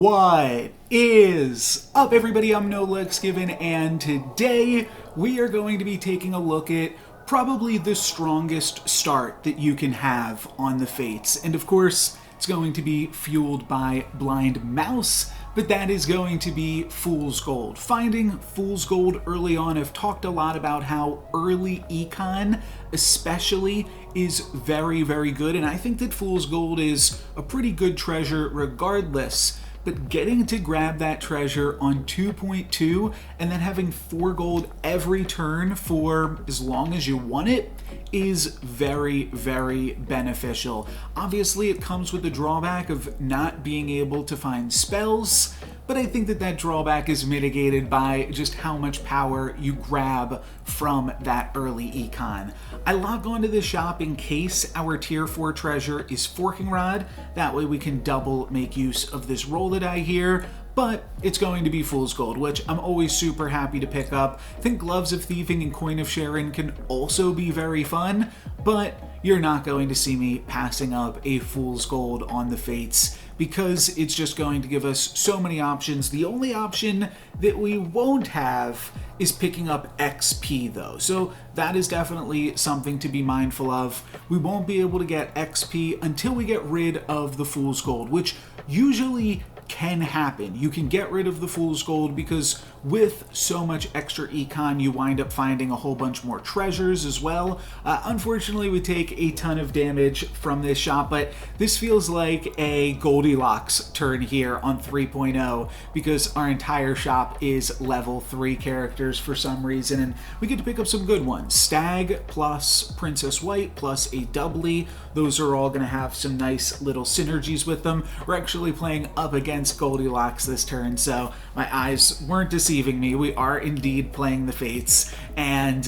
What is up, everybody? I'm No Legs Given, and today we are going to be taking a look at probably the strongest start that you can have on the Fates. And of course, it's going to be fueled by Blind Mouse, but that is going to be Fool's Gold. Finding Fool's Gold early on, I've talked a lot about how early econ especially is very, very good, and I think that Fool's Gold is a pretty good treasure regardless. But getting to grab that treasure on 2.2 and then having 4 gold every turn for as long as you want it is very, very beneficial. Obviously, it comes with the drawback of not being able to find spells, but I think that that drawback is mitigated by just how much power you grab from that early econ. I log onto the shop in case our tier 4 treasure is Forking Rod. That way we can double make use of this roll the die here, but it's going to be Fool's Gold, which I'm always super happy to pick up. I think Gloves of Thieving and Coin of Sharing can also be very fun, but you're not going to see me passing up a Fool's Gold on the Fates because it's just going to give us so many options. The only option that we won't have is picking up XP though, so that is definitely something to be mindful of. We won't be able to get XP until we get rid of the Fool's Gold, which usually can happen. You can get rid of the Fool's Gold because with so much extra econ, you wind up finding a whole bunch more treasures as well. Unfortunately, we take a ton of damage from this shop, but this feels like a Goldilocks turn here on 3.0 because our entire shop is level 3 characters for some reason, and we get to pick up some good ones. Stag plus Princess White plus a doubly. Those are all going to have some nice little synergies with them. We're actually playing up against Goldilocks this turn, so my eyes weren't deceiving me. We are indeed playing the Fates, and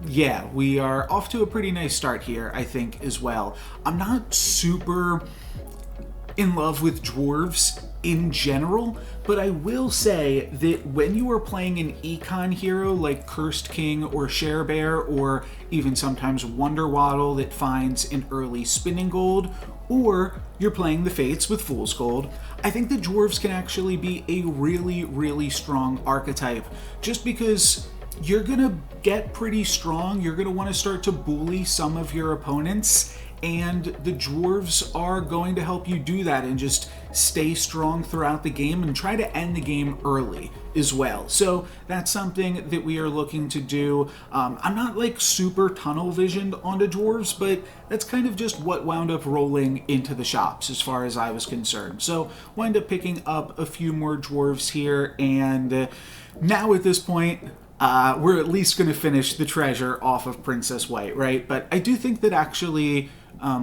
yeah, we are off to a pretty nice start here, I think, as well. I'm not super in love with dwarves in general, but I will say that when you are playing an econ hero like Cursed King or Sharebear, or even sometimes Wonder Waddle that finds an early spinning gold, or you're playing the Fates with Fool's Gold, I think the dwarves can actually be a really, really strong archetype, just because you're gonna get pretty strong, you're gonna want to start to bully some of your opponents, and the dwarves are going to help you do that and just stay strong throughout the game and try to end the game early as well. So that's something that we are looking to do. I'm not like super tunnel visioned onto dwarves, but that's kind of just what wound up rolling into the shops as far as I was concerned. So wind up picking up a few more dwarves here, and now at this point, we're at least going to finish the treasure off of Princess White, right? But I do think that actually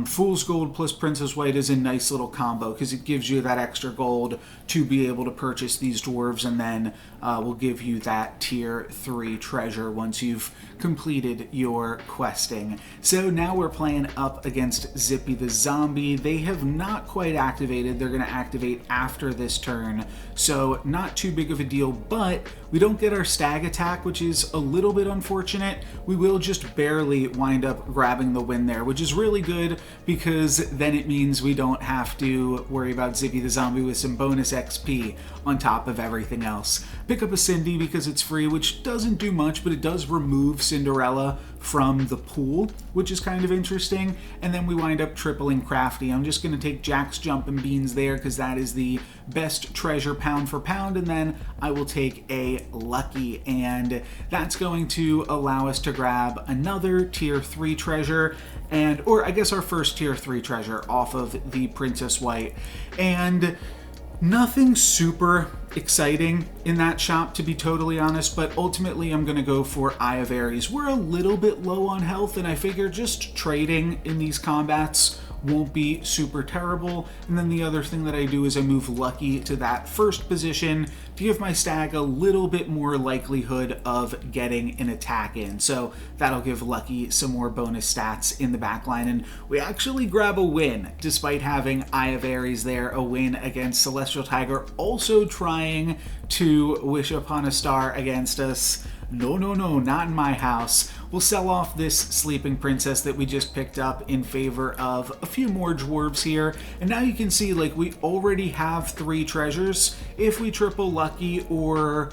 Fool's Gold plus Princess White is a nice little combo because it gives you that extra gold to be able to purchase these dwarves, and then will give you that tier 3 treasure once you've completed your questing. So now we're playing up against Zippy the Zombie. They have not quite activated. They're going to activate after this turn, so not too big of a deal, but we don't get our stag attack, which is a little bit unfortunate. We will just barely wind up grabbing the win there, which is really good because then it means we don't have to worry about Zippy the Zombie with some bonus XP on top of everything else. Pick up a Cindy because it's free, which doesn't do much, but it does remove Cinderella from the pool, which is kind of interesting. And then we wind up tripling Crafty. I'm just going to take Jack's Jumpin' Beans there because that is the best treasure pound for pound, and then I will take a Lucky, and that's going to allow us to grab another tier 3 treasure, and or I guess our first tier 3 treasure off of the Princess White. And nothing super exciting in that shop, to be totally honest, but ultimately I'm going to go for Eye of Ares. We're a little bit low on health, and I figure just trading in these combats won't be super terrible. And then the other thing that I do is I move Lucky to that first position to give my stag a little bit more likelihood of getting an attack in. So that'll give Lucky some more bonus stats in the back line. And we actually grab a win despite having Eye of Ares there, a win against Celestial Tiger, also trying to wish upon a star against us. no, no, no, not in my house. We'll sell off this sleeping princess that we just picked up in favor of a few more dwarves here. And now you can see, like, we already have 3 treasures. If we triple lucky or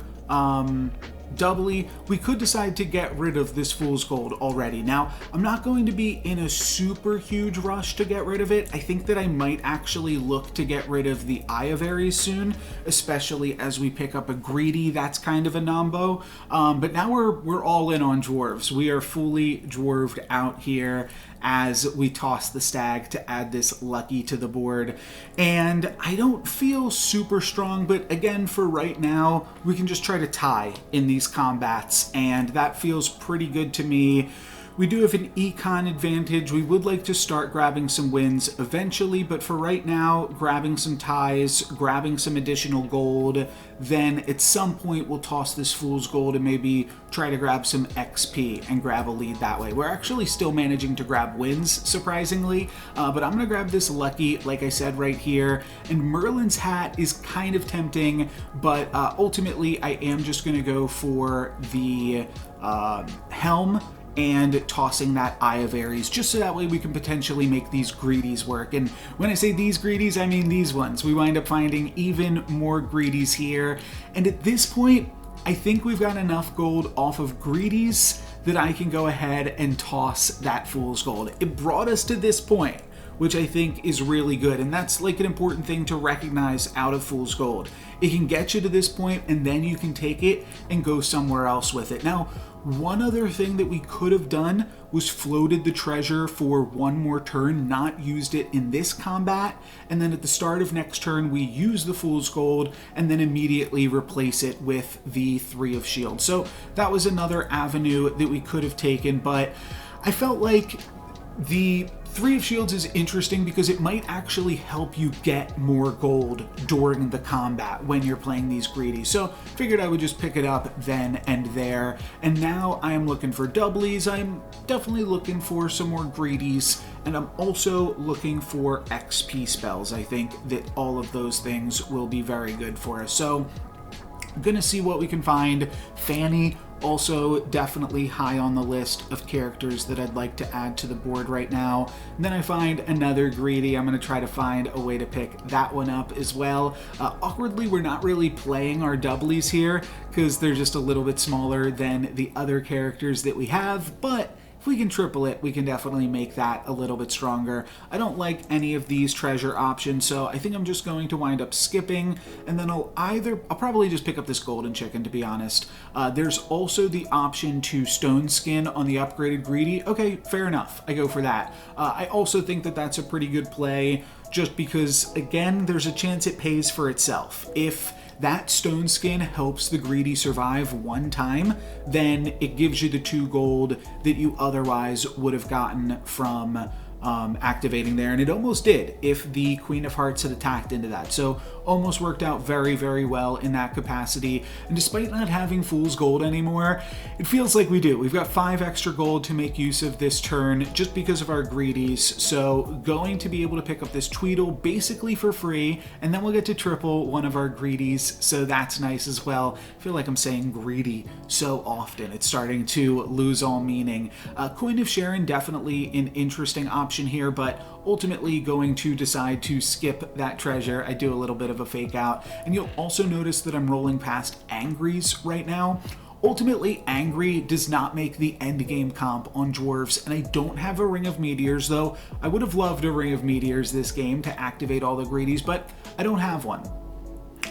doubly, we could decide to get rid of this fool's gold already. Now, I'm not going to be in a super huge rush to get rid of it. I think that I might actually look to get rid of the Eye of Ares soon, especially as we pick up a greedy. That's kind of a nombo. But now we're all in on dwarves. We are fully dwarved out here as we toss the stag to add this lucky to the board. And I don't feel super strong, but again, for right now, we can just try to tie in these combats, and that feels pretty good to me. We do have an econ advantage. We would like to start grabbing some wins eventually, but for right now, grabbing some ties, grabbing some additional gold, then at some point we'll toss this fool's gold and maybe try to grab some XP and grab a lead that way. We're actually still managing to grab wins, surprisingly, but I'm going to grab this lucky, like I said, right here. And Merlin's hat is kind of tempting, but ultimately I am just going to go for the helm and tossing that Eye of Ares, just so that way we can potentially make these greedies work. And when I say these greedies, I mean these ones. We wind up finding even more greedies here. And at this point, I think we've got enough gold off of greedies that I can go ahead and toss that fool's gold. It brought us to this point, which I think is really good. And that's like an important thing to recognize out of fool's gold. It can get you to this point, and then you can take it and go somewhere else with it. Now, one other thing that we could have done was floated the treasure for one more turn, not used it in this combat, and then at the start of next turn we use the fool's gold and then immediately replace it with the 3 of shields. So that was another avenue that we could have taken, but I felt like the 3 of shields is interesting because it might actually help you get more gold during the combat when you're playing these greedies. So figured I would just pick it up then and there. And now I am looking for doublies. I'm definitely looking for some more greedies, and I'm also looking for XP spells. I think that all of those things will be very good for us. So I'm gonna see what we can find. Fanny, also definitely high on the list of characters that I'd like to add to the board right now. And then I find another greedy. I'm going to try to find a way to pick that one up as well. Awkwardly, we're not really playing our doublies here because they're just a little bit smaller than the other characters that we have, but if we can triple it, we can definitely make that a little bit stronger. I don't like any of these treasure options, so I think I'm just going to wind up skipping, and then I'll probably just pick up this golden chicken, to be honest. There's also the option to stone skin on the upgraded greedy. Okay, fair enough. I go for that. I also think that that's a pretty good play, just because, again, there's a chance it pays for itself. If that stone skin helps the greedy survive one time, then it gives you the 2 gold that you otherwise would have gotten from activating there, and it almost did if the Queen of Hearts had attacked into that. So almost worked out very, very well in that capacity. And despite not having Fool's Gold anymore, it feels like we do. We've got 5 extra gold to make use of this turn just because of our greedies. So going to be able to pick up this Tweedle basically for free, and then we'll get to triple one of our greedies. So that's nice as well. I feel like I'm saying greedy so often. It's starting to lose all meaning. Coin of Sharon, definitely an interesting option here, but ultimately going to decide to skip that treasure. I do a little bit of a fake out, and you'll also notice that I'm rolling past Angries right now. Ultimately, Angry does not make the end game comp on dwarves, and I don't have a Ring of Meteors, though I would have loved a Ring of Meteors this game to activate all the greedies, but I don't have one.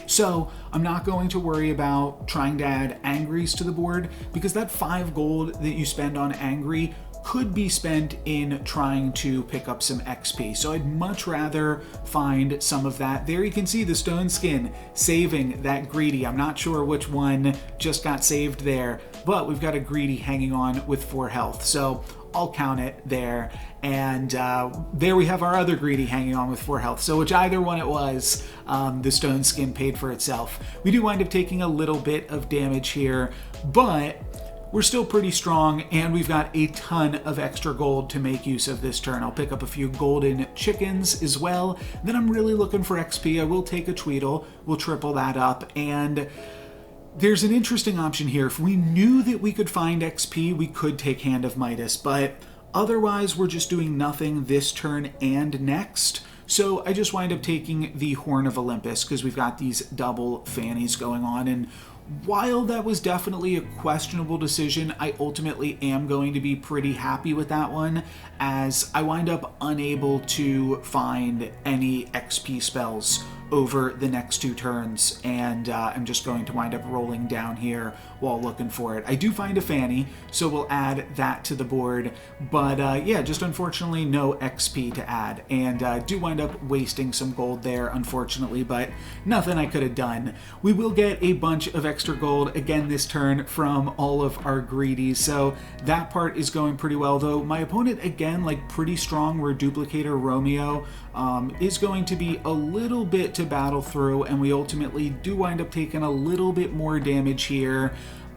So I'm not going to worry about trying to add Angries to the board, because that 5 gold that you spend on Angry could be spent in trying to pick up some XP. So I'd much rather find some of that. There you can see the stone skin saving that greedy. I'm not sure which one just got saved there, but we've got a greedy hanging on with 4 health. So I'll count it there. And there we have our other greedy hanging on with 4 health. So whichever one it was, the stone skin paid for itself. We do wind up taking a little bit of damage here, but we're still pretty strong, and we've got a ton of extra gold to make use of this turn. I'll pick up a few golden chickens as well. Then I'm really looking for XP. I will take a Tweedle. We'll triple that up, and There's an interesting option here. If we knew that we could find XP, we could take Hand of Midas, but otherwise we're just doing nothing this turn and next. So I just wind up taking the Horn of Olympus because we've got these double fannies going on, and while that was definitely a questionable decision, I ultimately am going to be pretty happy with that one, as I wind up unable to find any XP spells over the next 2 turns, and I'm just going to wind up rolling down here while looking for it. I do find a fanny, so we'll add that to the board, but yeah, just unfortunately no XP to add, and do wind up wasting some gold there, unfortunately, but nothing I could have done. We will get a bunch of extra gold again this turn from all of our greedies, so that part is going pretty well, though my opponent, again, like pretty strong, where Duplicator Romeo is going to be a little bit to battle through, and we ultimately do wind up taking a little bit more damage here,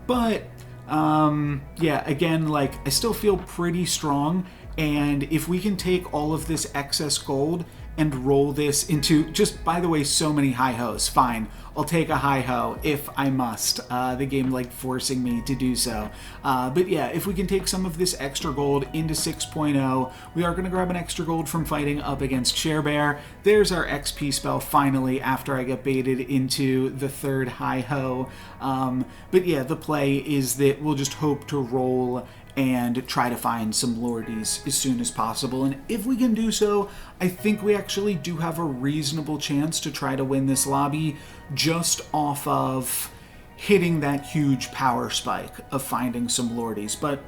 but yeah, again, like I still feel pretty strong, and if we can take all of this excess gold and roll this into, just by the way, so many high-hoes. Fine, I'll take a high-ho if I must. The game like forcing me to do so. But yeah, if we can take some of this extra gold into 6.0, we are going to grab an extra gold from fighting up against Sharebear. There's our XP spell finally after I get baited into the 3rd high-ho. But yeah, the play is that we'll just hope to roll and try to find some Lordies as soon as possible. And if we can do so, I think we actually do have a reasonable chance to try to win this lobby just off of hitting that huge power spike of finding some Lordies. But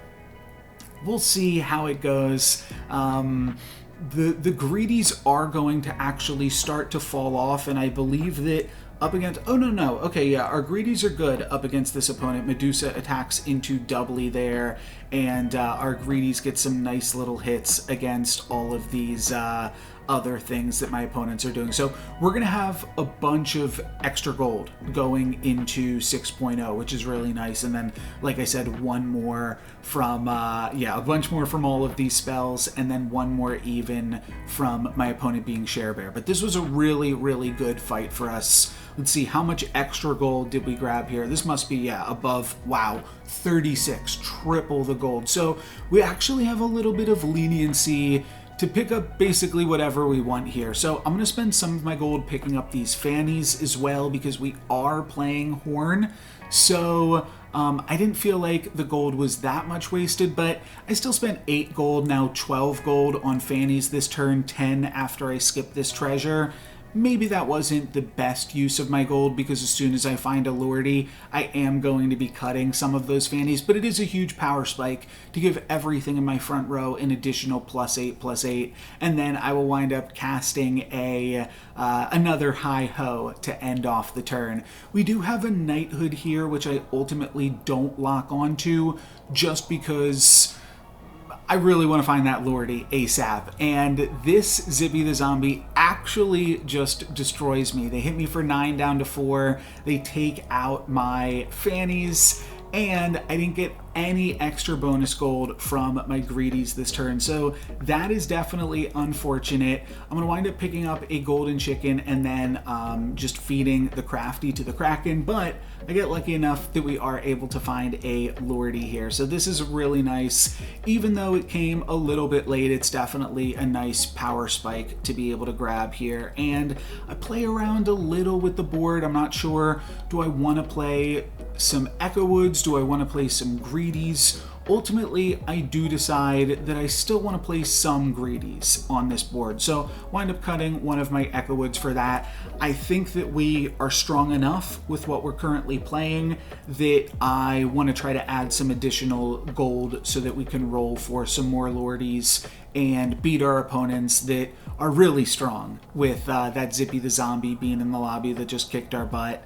we'll see how it goes. The greedies are going to actually start to fall off, and I believe that up against, oh no, okay, yeah, our greedies are good up against this opponent. Medusa attacks into doubly there, and our greedies get some nice little hits against all of these other things that my opponents are doing. So we're going to have a bunch of extra gold going into 6.0, which is really nice. And then, like I said, one more from, yeah, a bunch more from all of these spells, and then one more even from my opponent being Sharebear. But this was a really, really good fight for us. Let's see, how much extra gold did we grab here? This must be, yeah, above, wow, 36, triple the gold. So we actually have a little bit of leniency to pick up basically whatever we want here. So I'm going to spend some of my gold picking up these fannies as well, because we are playing Horn. So I didn't feel like the gold was that much wasted, but I still spent 8 gold, now 12 gold on fannies this turn, 10 after I skipped this treasure. Maybe that wasn't the best use of my gold, because as soon as I find a Lordy, I am going to be cutting some of those fannies, but it is a huge power spike to give everything in my front row an additional +8/+8, and then I will wind up casting a another high-ho to end off the turn. We do have a knighthood here, which I ultimately don't lock onto, just because I really want to find that Lordy ASAP, and this Zippy the Zombie actually just destroys me. They hit me for 9 down to 4, they take out my fannies, and I didn't get any extra bonus gold from my greedies this turn, so that is definitely unfortunate. I'm gonna wind up picking up a golden chicken and then just feeding the crafty to the Kraken, but I get lucky enough that we are able to find a Lordy here. So this is really nice. Even though it came a little bit late, it's definitely a nice power spike to be able to grab here. And I play around a little with the board. I'm not sure, do I want to play some Echo Woods? Do I want to play some Greedies? Ultimately, I do decide that I still want to play some Greedies on this board, so wind up cutting one of my Echo Woods for that. I think that we are strong enough with what we're currently playing that I want to try to add some additional gold so that we can roll for some more Lordies and beat our opponents that are really strong, with that Zippy the Zombie being in the lobby that just kicked our butt.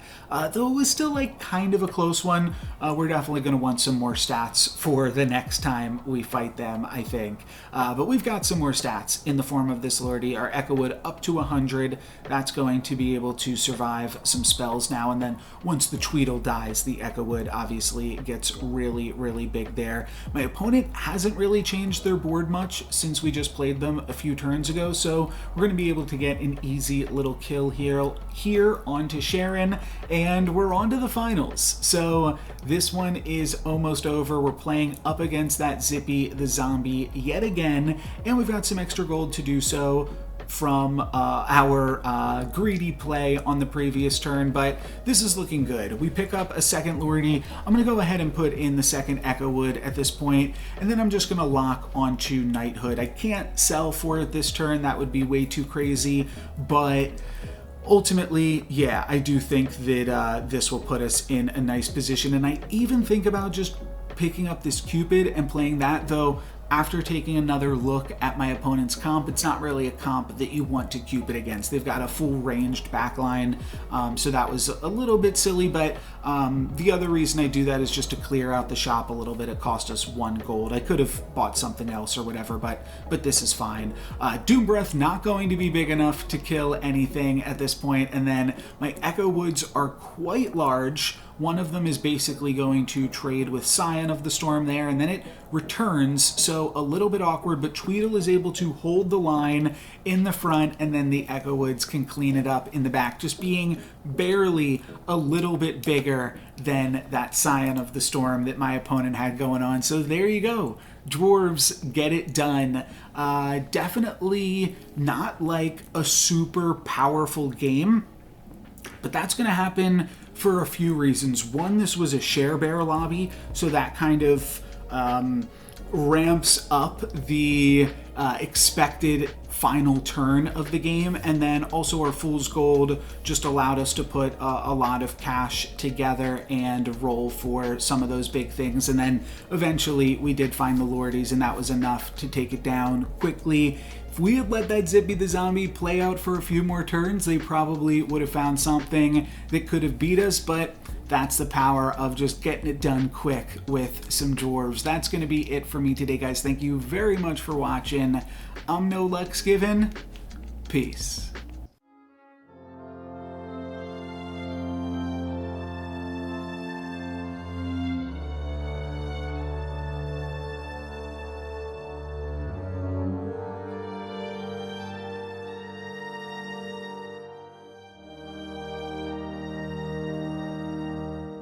Though it was still like kind of a close one, we're definitely going to want some more stats for the next time we fight them, I think. But we've got some more stats in the form of this Lordy. Our Echo Wood up to 100. That's going to be able to survive some spells now, and then once the Tweedle dies, the Echo Wood obviously gets really, really big there. My opponent hasn't really changed their board much since since we just played them a few turns ago, so we're going to be able to get an easy little kill here onto Sharon, and we're on to the finals. So this one is almost over. We're playing up against that Zippy the zombie yet again, and we've got some extra gold to do so from our greedy play on the previous turn, but this is looking good. We pick up a second Lordy. I'm going to go ahead and put in the second Echo Wood at this point, and then I'm just going to lock onto Knighthood. I can't sell for it this turn. That would be way too crazy, but ultimately, yeah, I do think that this will put us in a nice position, and I even think about just picking up this Cupid and playing that, though after taking another look at my opponent's comp, it's not really a comp that you want to Cupid against. They've got a full ranged backline, so that was a little bit silly, but the other reason I do that is just to clear out the shop a little bit. It cost us 1 gold. I could have bought something else or whatever, but this is fine. Doom Breath not going to be big enough to kill anything at this point, and then my Echo Woods are quite large. One of them is basically going to trade with Scion of the Storm there, and then it returns, so a little bit awkward, but Tweedle is able to hold the line in the front, and then the Echo Woods can clean it up in the back, just being barely a little bit bigger than that Scion of the Storm that my opponent had going on. So there you go. Dwarves get it done. Definitely not like a super powerful game, but that's going to happen for a few reasons. One, this was a share bear lobby, so that kind of ramps up the expected final turn of the game, and then also our Fool's Gold just allowed us to put a lot of cash together and roll for some of those big things, and then eventually we did find the Lordies, and that was enough to take it down quickly. If we had let that Zippy the zombie play out for a few more turns, they probably would have found something that could have beat us, but that's the power of just getting it done quick with some dwarves. That's going to be it for me today, guys. Thank you very much for watching. I'm No Luck's Given. Peace.